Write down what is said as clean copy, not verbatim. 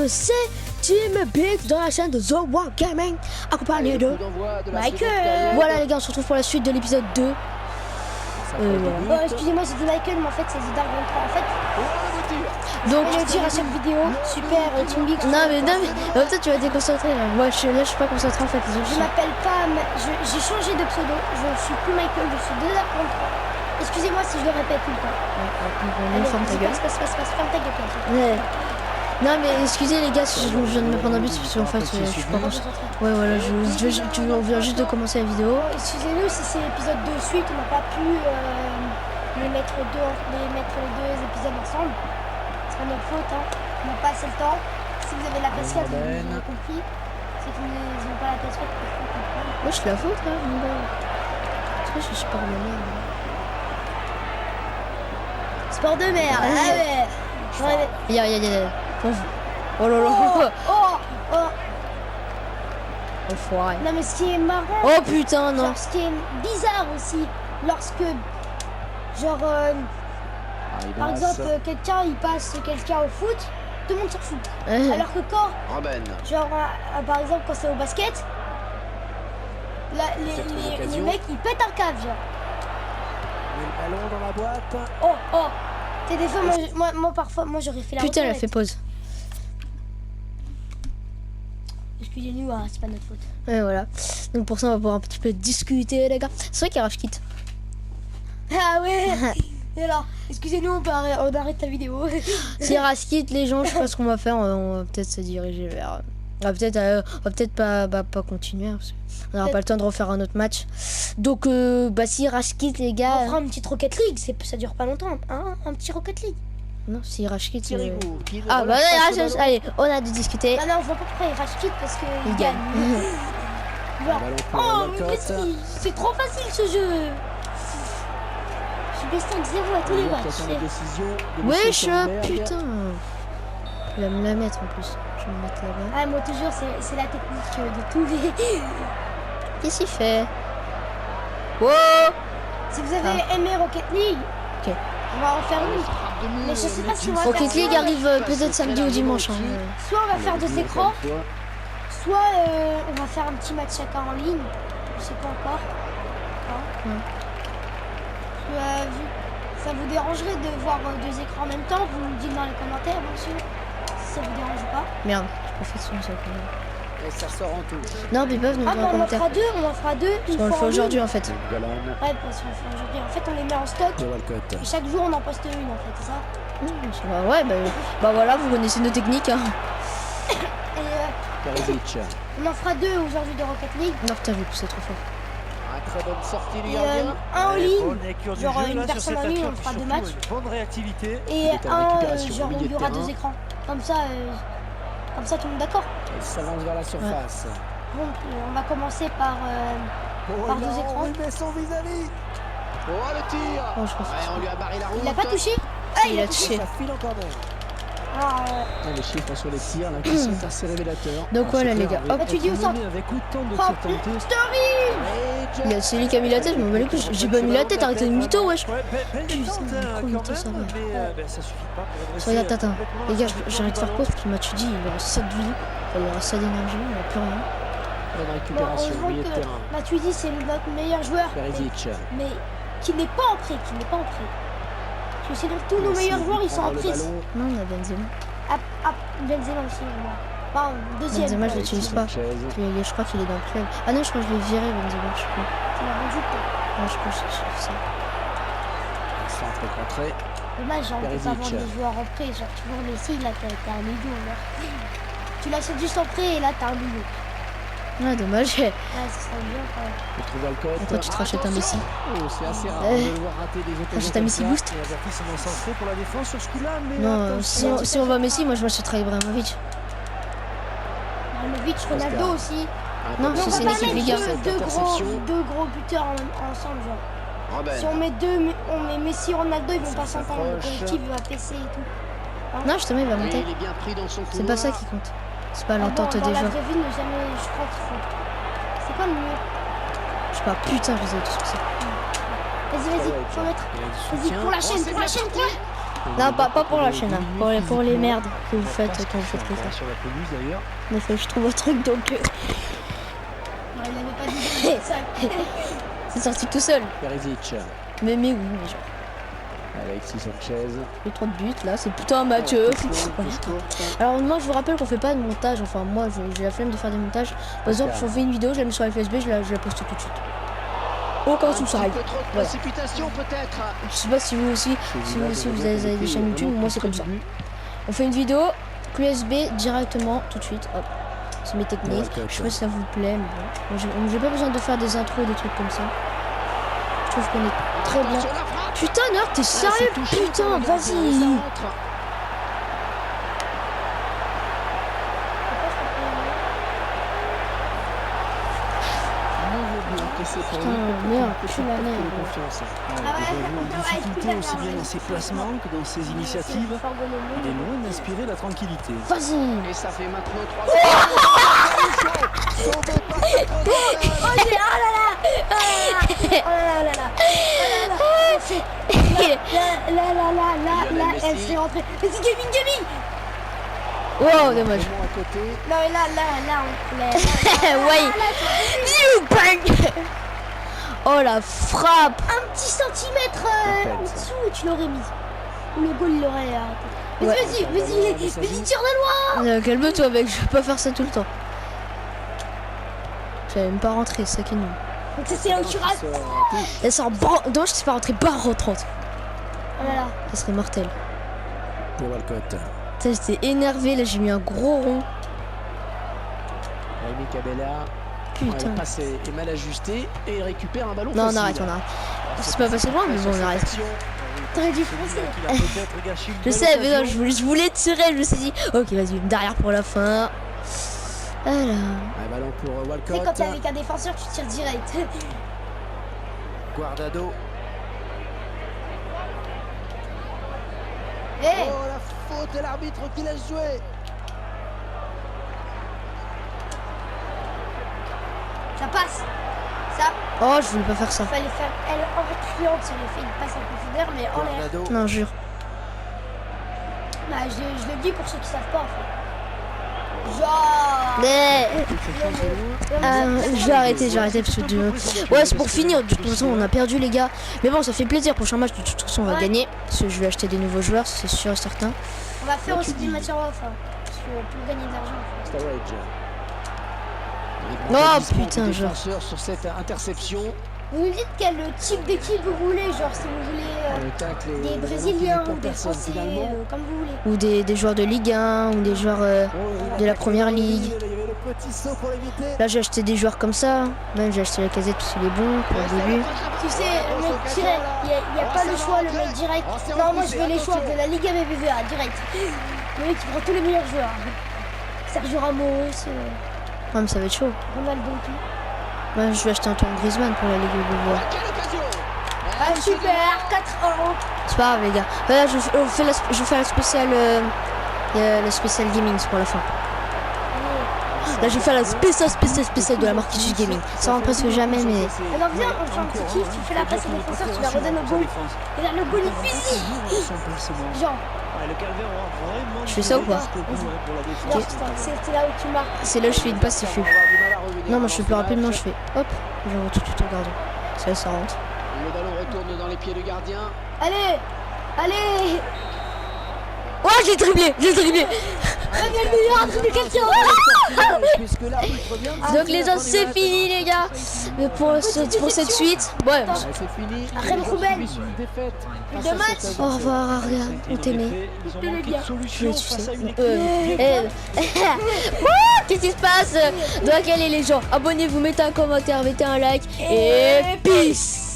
c'est Team Big dans la chaîne de The War Gaming, accompagné de Michael. Voilà les gars, on se retrouve pour la suite de l'épisode 2. Excusez-moi, j'ai dit Michael, mais en fait c'est Zidane 23 en fait. Donc, je vais le dire à chaque vidéo, super Team Big. non mais toi tu vas te déconcentrer là. Moi je suis pas concentré en fait. Je m'appelle pas, j'ai changé de pseudo, je suis plus Michael, je suis Zidane 23. Excusez-moi si je le répète tout le temps. Allez, ferme ta gueule. Ferme ta gueule. Non mais excusez les gars si je viens de me prendre un but parce qu'en fait je suis pas concentré. Ouais voilà, on vient juste de commencer la vidéo. Excusez-nous si c'est l'épisode 2 suite, on n'a pas pu les mettre les deux épisodes ensemble. C'est pas notre faute, hein. On n'a pas assez le temps. Si vous avez la PS4, vous avez compris. Si vous n'avez pas la PS4, vous pouvez comprendre. Moi je suis la faute là, mon gars. Parce que je suis pas de merde. Sport de merde, ah ouais. Ya. Oh là là. Oh. Enfoiré. Non mais ce qui est marrant. Oh putain non. Genre, ce qui est bizarre aussi, lorsque genre par exemple quelqu'un il passe quelqu'un au foot, tout le monde s'en fout. Alors que quand genre par exemple quand c'est au basket, là, les mecs ils pètent un câble genre. Le ballon dans la boîte. Oh. Tu sais des fois moi parfois moi j'aurais fait la putain, elle a retraite. fait pause. Excusez-nous, hein, c'est pas notre faute. Ouais voilà. Donc pour ça on va pouvoir un petit peu discuter les gars. C'est vrai qu'il y a Rage Kit. Ah ouais. Et là, excusez-nous, on arrête la vidéo. Si Rage Kit les gens, je sais pas ce qu'on va faire. On va peut-être se diriger vers. On va peut-être pas continuer. Parce qu'on n'aura pas le temps de refaire un autre match. Donc si Rage Kit les gars. On fera une petite Rocket League, ça dure pas longtemps, hein, un petit Rocket League. Non, si Rage Kit. Ah bah allez, on a dû discuter. Ah non, on voit pas pourquoi il Rage Kit parce qu'il gagne. Oh, mais c'est trop facile ce jeu. Je suis 5-0 à tous les matchs. Wesh, putain. Il va me la mettre en plus. Je vais me mettre là-bas. Ah, moi toujours, c'est la technique de tous les. Qu'est-ce qu'il fait? Wow. Si vous avez aimé Rocket League, ok, on va en faire une. Mais je sais pas si on va faire Rocket League arrive peut-être samedi ou dimanche. Hein. Soit on va faire 2 écrans, soit on va faire un petit match chacun en ligne. Je sais pas encore. Ça vous dérangerait de voir 2 écrans en même temps? Vous me dites dans les commentaires, bien sûr, si ça vous dérange pas. Merde, je fais son ça. Et ça sort en tout. Non, mais peuvent nous on en fera 2, on le fait aujourd'hui en fait. Ouais, parce qu'on le fait aujourd'hui. En fait, on les met en stock. Et chaque jour, on en poste une en fait, c'est ça? Ouais, bah voilà, vous connaissez nos techniques. Hein. Et on en fera 2 aujourd'hui de Rocket League. Non, putain, je vais pousser trop fort. Très bonne sortie du Et gardien. un en ligne, genre une personne en ligne, on fera 2 matchs. Bonne réactivité. Et un, genre où il y aura 2 écrans. Comme ça, tout le monde d'accord. Il s'avance vers la surface. Bon, on va commencer par 2 écrans. Il met son vis-à-vis. Oh, le tir. Oh, je pense on lui a barré la route. Il a pas touché? Ah, il a touché. Ça file encore même. Les chiffres sur les tirs là, qui sont assez révélateurs. Donc voilà les gars, hop. Tu dis au centre. Avec autant de Story. C'est lui qui a mis la tête, je m'en bats les couilles. J'ai pas mis la tête, arrêtez de mytho, wesh. Putain, mytho, ça va. Ça suffit pas pour Regarde, attends. Les gars, j'arrête de faire pause parce que tu dis il aura 7 de vie, il aura 7 d'énergie, il n'a plus rien. Bonne récupération, milieu de terrain. Matuidi, c'est notre meilleur joueur. Mais qui n'est pas en prêt, Parce que sinon, tous nos meilleurs joueurs, ils sont en prise. Non, on a Benzema. Benzema aussi, enfin, deuxième. Benzema, je l'utilise pas. Je crois qu'il est dans le club. Ah non, je crois que je l'ai viré, Benzema, je sais plus. Tu l'as vendu, toi. Ouais, je crois que j'ai fait ça. Centre contré. Dommage, genre, on peut pas vendre les joueurs en prêt. Genre, tu vois, Messi, là, t'as 1 million, là. Tu l'achètes juste en prêt et là, t'as 1 million. Ouais, dommage. Ouais, ça serait bien, quand même. Et toi, tu te rachètes un Messi. Oh, c'est assez rare de le voir rater des occasions. T'achètes un Messi Boost. Non, si on va Messi, moi je m'achèterais Ibrahimovic. Ibrahimovic, Ronaldo aussi. Non, si c'est l'équipe, les gars. Deux gros buteurs ensemble, genre. Si on met Messi, Ronaldo, ils vont pas s'entendre. Le collectif va PC et tout. Non, justement, il va monter. C'est pas ça qui compte. C'est pas l'entente des joueurs. Dans la vraie vie, ne jamais, je crois qu'il faut. C'est quoi le mieux? Je sais pas, putain, je les ai tous passés. Vas-y, faut mettre. Vas-y, pour la chaîne. Non, pas pour la chaîne, hein. Pour les merdes que vous faites quand vous faites ça. Sur la pelouse d'ailleurs. Mais faut que je trouve un truc donc. Non, il avait pas dit ça. C'est sorti tout seul. Perisic. Mais oui, mais genre. Alexis Sanchez. Les 30 buts là, c'est plutôt un match. Alors moi je vous rappelle qu'on fait pas de montage, enfin moi j'ai la flemme de faire des montages. Par exemple si on fait une vidéo, je la mets sur FSB, je la poste tout de suite. Aucun souci. Voilà. Je sais pas si vous aussi, vous avez des chaînes YouTube, moi c'est comme ça. On fait une vidéo, USB directement tout de suite, hop. C'est mes techniques, je sais pas si ça vous plaît, mais bon. J'ai pas besoin de faire des intros, des trucs comme ça. Je trouve qu'on est très bien. Putain, Nerd, t'es sérieux? Putain, vas-y! Putain, merde, tu la merde. En difficulté aussi bien dans ses placements que dans ses initiatives. Il est loin d'inspirer la tranquillité. Vas-y! Et ça fait maintenant 3 Là, elle s'est rentrée. Mais c'est gaming! Wow, dommage. Non, mais là, Ouais. You bang. Oh la frappe. un petit centimètre en dessous et tu l'aurais mis. Ou le goal l'aurait arrêté. Mais Ouais. vas-y, tire de loin. Calme-toi mec, je vais pas faire ça tout le temps. J'allais même pas rentrer, c'est ça qui est nul. Donc c'est là où tu rates. Et ça en dommage que c'est pas rentré barre en 30. Oh là là. Ça serait mortel. Pour Walcott. Putain, j'étais énervé, là j'ai mis un gros rond. Rémi Cabella. Putain. Le passe est mal ajusté et il récupère un ballon Non, facile. on arrête. C'est pas passé loin, mais bon, on arrête. T'aurais dû foncer. Je sais, mais non, je voulais tirer, je me suis dit, ok, vas-y, derrière pour la fin. Voilà. Un ballon pour Tu sais, Walcott. quand t'es avec un défenseur, tu tires direct. Guardado. Hé, Oh, la faute de l'arbitre qui l'a joué. ça passe. Ça, Oh, je voulais pas faire ça. fallait faire elle en reculante, ça lui fait une passe en profondeur, mais en l'air. Guardado. Non, jure. Bah, je le dis pour ceux qui savent pas, en fait. Genre. Mais... je vais arrêter parce que ouais, c'est pour finir. De toute façon, on a perdu, les gars. Mais bon, ça fait plaisir. Prochain match, de toute façon, on va gagner. Parce que je vais acheter des nouveaux joueurs, c'est sûr et certain. On va faire aussi des matchs en off, hein, parce que pour gagner de l'argent. Sturridge. Oh putain, genre. Défenseur sur cette interception. Vous nous dites quel type d'équipe vous voulez, genre si vous voulez des Brésiliens ou des Français, comme vous voulez. Ou des joueurs de Ligue 1, ou des joueurs de la Première Ligue. Là, j'ai acheté des joueurs comme ça. Même j'ai acheté la casette parce qu'il est bon pour le début. Tu sais, le mec direct, il n'y a pas le choix, le mec direct. Non, moi je veux les choix de la Liga BBVA, direct. Le mec qui prend tous les meilleurs joueurs. Sergio Ramos, Ouais, mais ça va être chaud. Ronaldo, tout. Moi, je vais acheter un tour de Griezmann pour la Ligue BBVA. Ah, super, 4-1. C'est pas grave, les gars. Là, je fais la spéciale. Le spécial gaming, c'est pour la fin. Là, je vais faire la spéciale de la marque Kitus Gaming. Ça rentre presque jamais, mais. Alors viens, on fait un petit kiff, tu fais la passe au défenseur, tu la redonnes au goal. Et là, le goal est physique. Genre, Je fais ça ou pas? genre c'est là où tu marques. C'est là où je fais une passe sifflée. Non, moi je fais plus rapidement, je fais hop, j'envoie tout de suite au gardien. Ça, ça rentre. Le ballon retourne dans les pieds du gardien. Allez, allez. Oh, j'ai dribblé. Donc les gens, c'est fini, les gars. Mais pour cette suite, ouais. Après le Rouben. Plus de matchs. Au revoir, Aria. On t'aimait. Je vais Qu'est-ce qui se passe? Dans quel est les gens? Abonnez-vous, mettez un commentaire, mettez un like et peace.